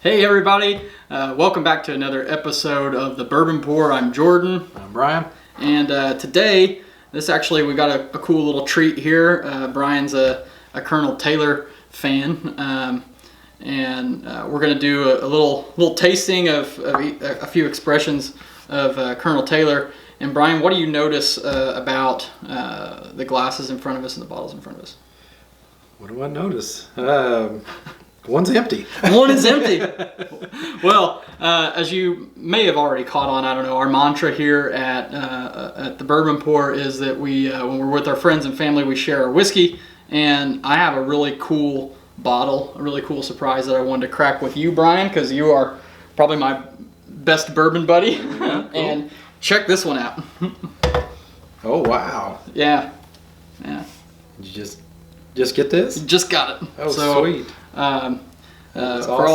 Hey everybody, welcome back to another episode of the Bourbon Pour. I'm Jordan. I'm Brian. And today, we got a cool little treat here. Brian's a Colonel Taylor fan, and we're going to do a little tasting of a few expressions of Colonel Taylor. And Brian, what do you notice about the glasses in front of us and the bottles in front of us? What do I notice? One's empty. One is empty. Well, as you may have already caught on, I don't know, our mantra here at the Bourbon Pour is that we, when we're with our friends and family, we share our whiskey. And I have a really cool bottle, a really cool surprise that I wanted to crack with you, Brian, because you are probably my best bourbon buddy. Yeah, cool. And check this one out. Oh, wow. Yeah. Did you just get this? Just got it. Oh, so, sweet. For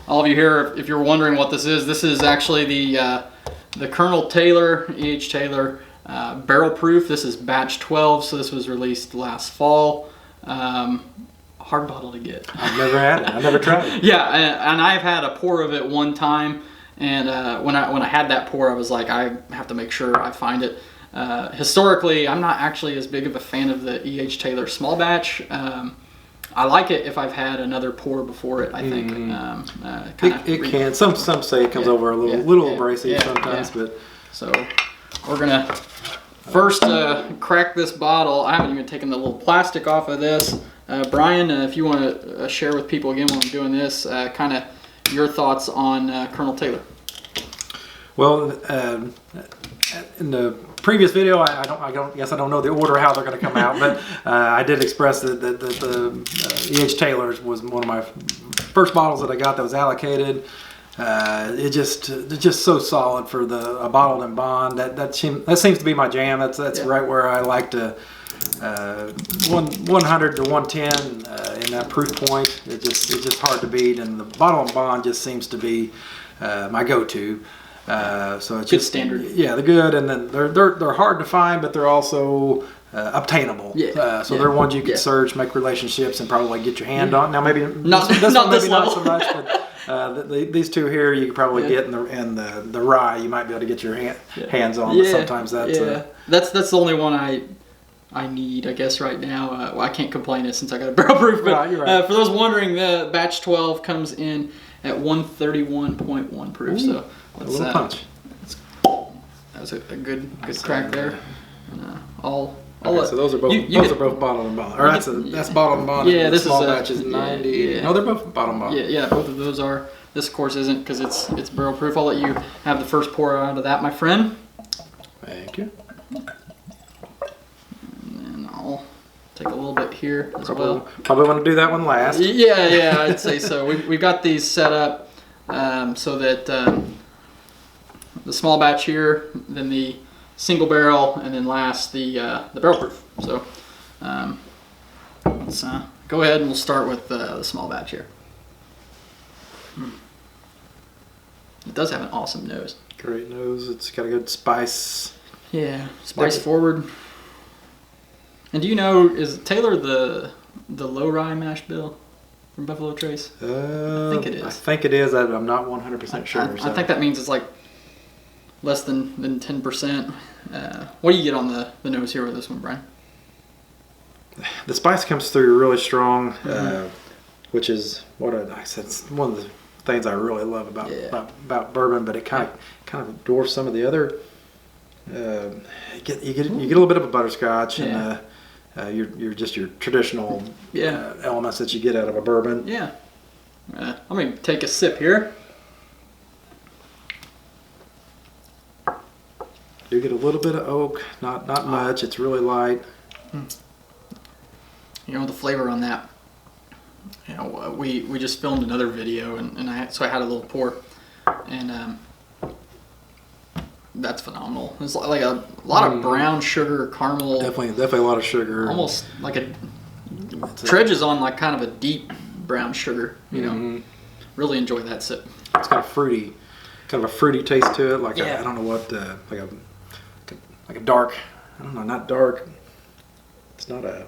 all of you here, if you're wondering what this is actually the Colonel Taylor, E.H. Taylor barrel proof. This is batch 12, so this was released last fall. Hard bottle to get. I've never had it. I've never tried it. Yeah, and I've had a pour of it one time, and when I had that pour, I was like, I have to make sure I find it. Historically, I'm not actually as big of a fan of the E.H. Taylor small batch. I like it if I've had another pour before it, I think. It can. Some say it comes over a little abrasive sometimes, but... So we're going to first crack this bottle. I haven't even taken the little plastic off of this. Brian, if you want to share with people again while I'm doing this, kind of your thoughts on Colonel Taylor. Well, in the previous video, I don't know the order how they're going to come out, but I did express that the E.H. Taylor's was one of my first bottles that I got that was allocated. It's just so solid for a bottled in bond. That seems to be my jam. That's right where I like to 100 to 110 in that proof point. It's just hard to beat, and the bottle in bond just seems to be my go-to. So it's good just standard. Yeah, they're good, and then they're hard to find, but they're also obtainable. So they're ones you can search, make relationships, and probably get your hand on. Now maybe not so much, but these two here you could probably get in the rye. You might be able to get your hands on. But sometimes that's the only one I need, I guess, right now. Well, I can't complain it since I got a barrel proof. But you're right. For those wondering, the batch 12 comes in at 131.1 proof. Ooh. So. A little punch. That was a good crack there. So those are both bottled and bond. Or that's bottled and bond. Yeah, this small is batch is 90. Yeah. No, they're both bottled and bond. Yeah, both of those are. This, of course, isn't because it's barrel proof. I'll let you have the first pour out of that, my friend. Thank you. And then I'll take a little bit here as well. Probably want to do that one last. Yeah, I'd say so. We've got these set up so that. The small batch here, then the single barrel, and then last the barrel proof. So let's go ahead and we'll start with the small batch here. It does have an awesome nose. Great nose. It's got a good spice. Yeah, spice forward. And do you know, is Taylor the low rye mash bill from Buffalo Trace? I think it is. I think it is. I'm not 100% sure. I think that means it's like less than 10%. What do you get on the nose here with this one, Brian? The spice comes through really strong, which is what I said. It's one of the things I really love about bourbon, but it kind of dwarfs some of the other. You get a little bit of a butterscotch and your traditional elements that you get out of a bourbon. Yeah. I'm gonna take a sip here. Do get a little bit of oak, not much. It's really light. You know, the flavor on that. You know, we just filmed another video, and I had a little pour, and that's phenomenal. It's like a lot of brown sugar, caramel. Definitely a lot of sugar. Almost like Tredge is on like kind of a deep brown sugar. You know, really enjoy that sip. It's got kind of a fruity taste to it. Like I don't know what like a dark. I don't know, not dark. It's not a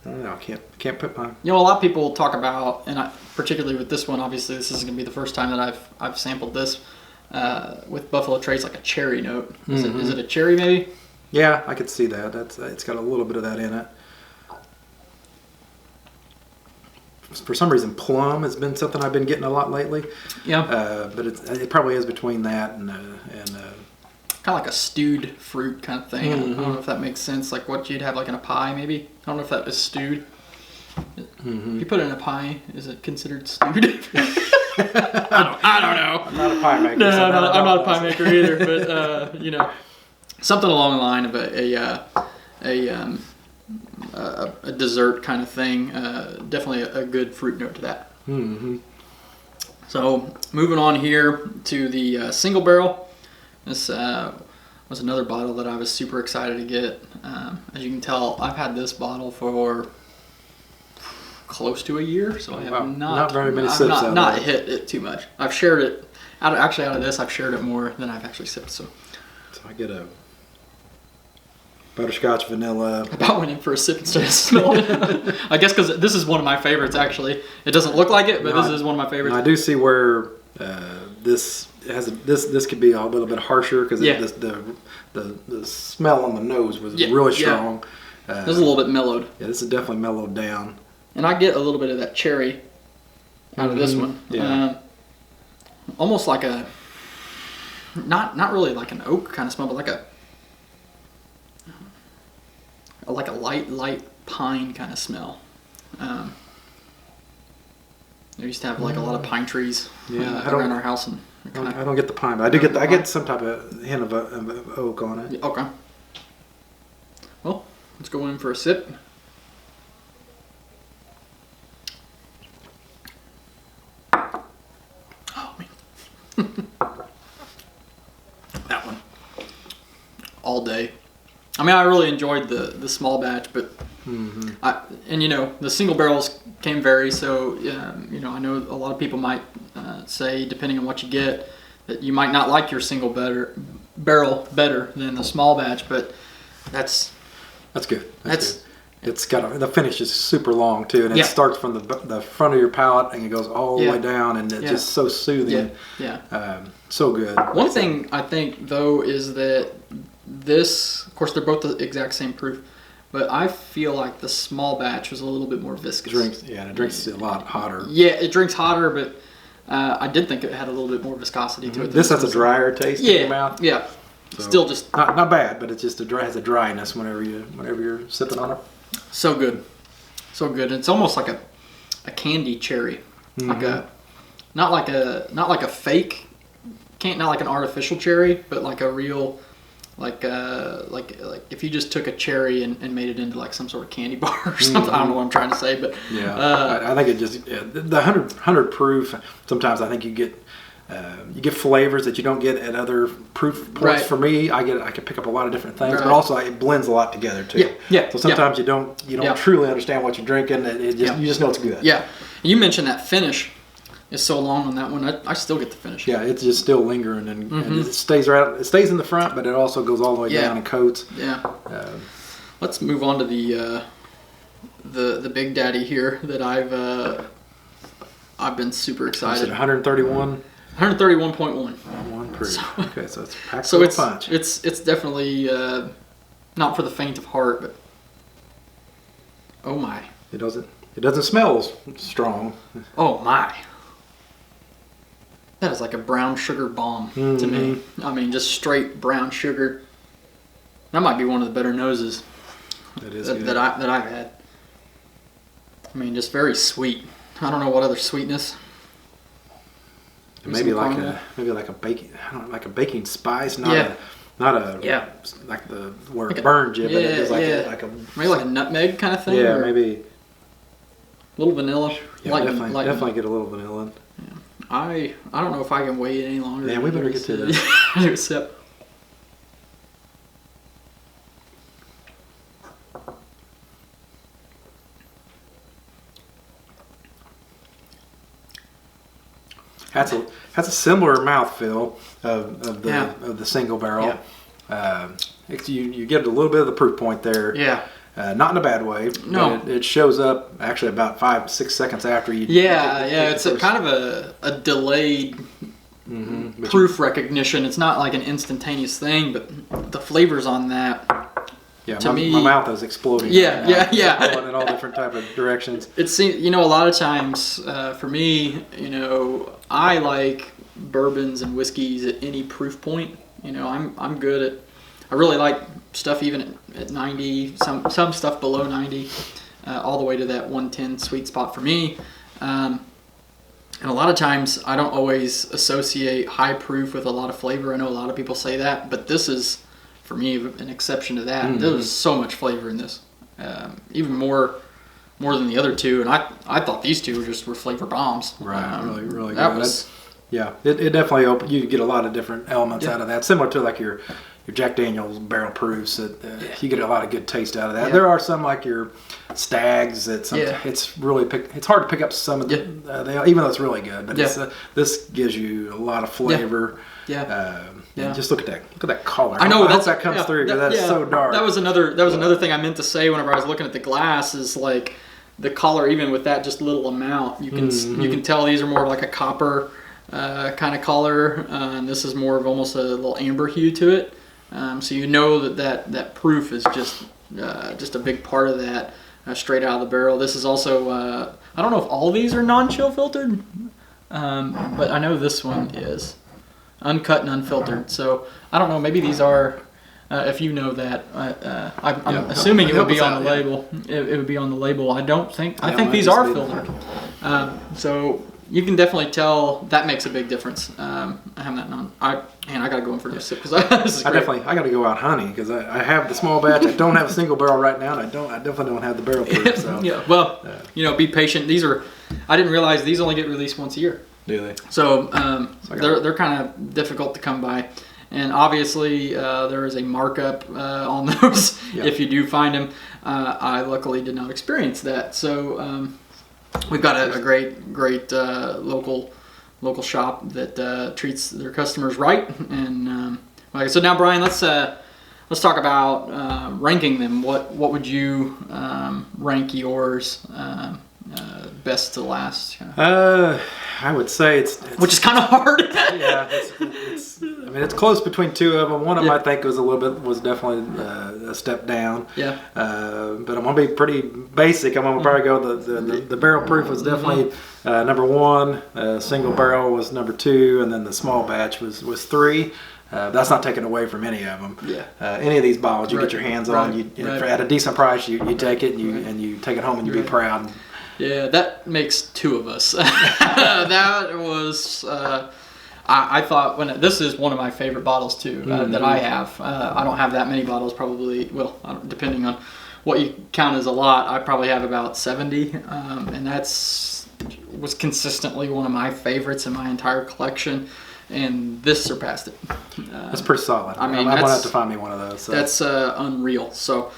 I don't know. I can't put my. You know, a lot of people talk about, and particularly with this one, obviously this is going to be the first time that I've sampled this with Buffalo Trace, like a cherry note. Is it a cherry maybe? Yeah, I could see that. It's got a little bit of that in it. For some reason, plum has been something I've been getting a lot lately. Yeah. But it probably is between that and kind of like a stewed fruit kind of thing. I don't know if that makes sense. Like what you'd have like in a pie, maybe. I don't know if that was stewed. If you put it in a pie, is it considered stewed? I don't know. I'm not a pie maker. No, so I'm not a pie maker either. But you know, something along the line of a dessert kind of thing. Definitely a good fruit note to that. So moving on here to the single barrel. This was another bottle that I was super excited to get. As you can tell, I've had this bottle for close to a year, so I have not very many sips. I've not hit it too much. I've shared it out of this. I've shared it more than I've actually sipped. So I get a butterscotch vanilla. I about went in for a sip instead of smelling it. I guess because this is one of my favorites. Actually, it doesn't look like it, but this is one of my favorites. I do see where this could be a little bit harsher because the smell on the nose was really strong. This is a little bit mellowed. Yeah, this is definitely mellowed down. And I get a little bit of that cherry out of this one. Yeah. Almost like a not really like an oak kind of smell, but like a light pine kind of smell. I used to have like a lot of pine trees around our house, and I don't get the pine, but I get some type of hint of oak on it. Okay. Well, let's go in for a sip. Oh man, that one all day. I mean, I really enjoyed the small batch, but the single barrels can vary. So I know a lot of people might say, depending on what you get, that you might not like your single barrel better than the small batch. But that's good. That's good. It's got the finish is super long too, and it starts from the front of your palate and it goes all the way down, and it's just so soothing. So good. One thing I think though is that this, of course, they're both the exact same proof, but I feel like the small batch was a little bit more viscous. It drinks a lot hotter. Yeah, it drinks hotter, but I did think it had a little bit more viscosity to it. This has a drier taste in your mouth. Yeah, so still just not bad, but it's just has a dryness whenever you're sipping on it. So good, so good. It's almost like a candy cherry, like not like a fake, not like an artificial cherry, but like a real. Like if you just took a cherry and made it into like some sort of candy bar or something. I don't know what I'm trying to say, but I think it just the 100 proof. Sometimes I think you get flavors that you don't get at other proof points. Right. For me, I can pick up a lot of different things, but also it blends a lot together too. Yeah. So sometimes you don't truly understand what you're drinking, and you just know it's good. Yeah. You mentioned that finish is so long on that one. I still get the finish. Yeah, it's just still lingering, and it stays right. It stays in the front, but it also goes all the way down and coats. Yeah. Let's move on to the Big Daddy here that I've been super excited. 131. 131.1. One proof. Okay, so it's packed so with a punch. It's definitely not for the faint of heart, but oh my! It doesn't smell strong. Oh my! That is like a brown sugar bomb to me. I mean, just straight brown sugar. That might be one of the better noses that I've had. I mean, just very sweet. I don't know what other sweetness. Maybe like a baking spice, not a like where it burns you, but it is maybe like a nutmeg kind of thing. Yeah, maybe a little vanilla. Yeah, definitely get a little vanilla. Yeah. I don't know if I can wait any longer. Yeah, we better get to this. Do a sip. That's a similar mouthfeel of the single barrel. Yeah. You get a little bit of the proof point there. Yeah. Not in a bad way. No. But it shows up actually about 5-6 seconds after you. Yeah, it's a kind of a delayed proof recognition. It's not like an instantaneous thing, but the flavors on that. Yeah, to me, my mouth is exploding. Yeah. Going in all different type of directions. It seems, a lot of times for me, I like bourbons and whiskeys at any proof point. I'm good at. I really like stuff even at 90. Some stuff below 90, all the way to that 110 sweet spot for me. And a lot of times I don't always associate high proof with a lot of flavor. I know a lot of people say that, but this is, for me, an exception to that. There's so much flavor in this, even more than the other two. And I thought these two were flavor bombs. Right, really that good. It definitely you get a lot of different elements out of that, similar to like your Jack Daniel's barrel proofs. You get a lot of good taste out of that. There are some like your Stags that it's really it's hard to pick up some of the even though it's really good, but this gives you a lot of flavor. Just look at that color. I know I hope that comes through because that's so dark. That was another thing I meant to say whenever I was looking at the glass is like the color, even with that just little amount, you can tell these are more like a copper kind of color, and this is more of almost a little amber hue to it. So that proof is just a big part of that straight out of the barrel. This is also I don't know if all these are non-chill filtered, but I know this one is uncut and unfiltered. So I don't know. Maybe these are. If you know that, I'm assuming it would be on the label. It would be on the label. I think these are filtered. So you can definitely tell that makes a big difference. I have that non. I gotta go in for a sip because this is great. I gotta go out hunting because I have the small batch. I don't have a single barrel right now, and I definitely don't have the barrel proof. So be patient. I didn't realize these only get released once a year. Do they? So they're kind of difficult to come by. And obviously, there is a markup on those if you do find them. I luckily did not experience that. So we've got a great local shop that treats their customers right. And so now, Brian, let's talk about ranking them. What would you rank yours best to last? I would say it's which is kind of hard. It's close between two of them. One of them I think was definitely a step down. Yeah. But I'm gonna be pretty basic. I'm gonna probably go the barrel proof was definitely number one. Single barrel was number two, and then the small batch was three. That's not taken away from any of them. Yeah. Any of these bottles you get your hands on, at a decent price, you take it and you take it home and you be proud. Yeah, that makes two of us. That was, I thought, this is one of my favorite bottles too, that I have. I don't have that many bottles, probably, depending on what you count as a lot, I probably have about 70. And was consistently one of my favorites in my entire collection. And this surpassed it. That's pretty solid. I'm going to have to find me one of those. So. That's unreal. So,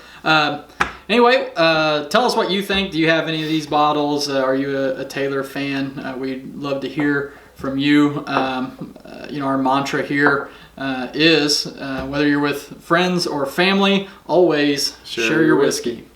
anyway, tell us what you think. Do you have any of these bottles? Are you a Taylor fan? We'd love to hear from you. Our mantra here is whether you're with friends or family, always share your whiskey.